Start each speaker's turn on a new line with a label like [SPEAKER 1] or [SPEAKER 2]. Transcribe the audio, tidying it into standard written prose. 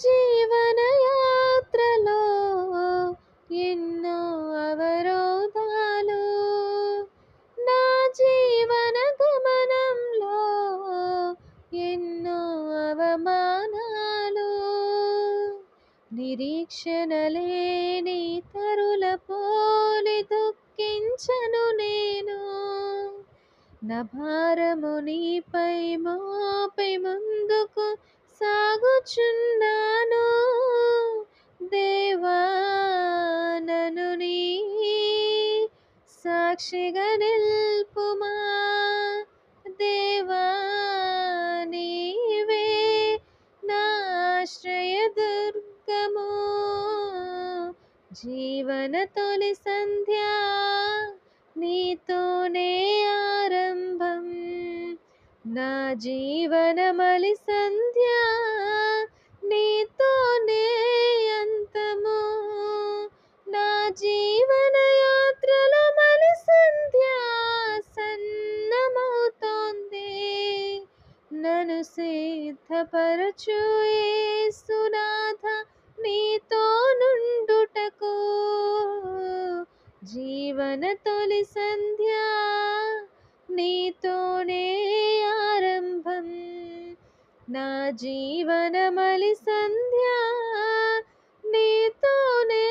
[SPEAKER 1] జీవన యాత్రలో ఎన్నో అవరోధాలు, నా జీవన గమనంలో ఎన్నో అవమానాలు, నిరీక్షణ లేని తరుల పోలి దుఃఖించను నేను, నా భారము నీపై మోపై ముందుకు సాగుచున్నాను. దేవా నన్ను నీ సాక్షిగా నిల్పుమా, దేవా నీవే నా ఆశ్రయదుర్గము. జీవన తొలి సంధ్య నీతోనే ఆరంభం, నా జీవన మలి సంధ్య నీతోనే అంతము, నా జీవన యాత్రలో మలి సంధ్య సన్నమవుతోంది. నన్ను సిద్ధపరచు యేసునాథ నీతో నుండుటకు, జీవన తొలి సంధ్య నీతోనే ఆరంభం, నా జీవన మలి సంధ్య నీతోనే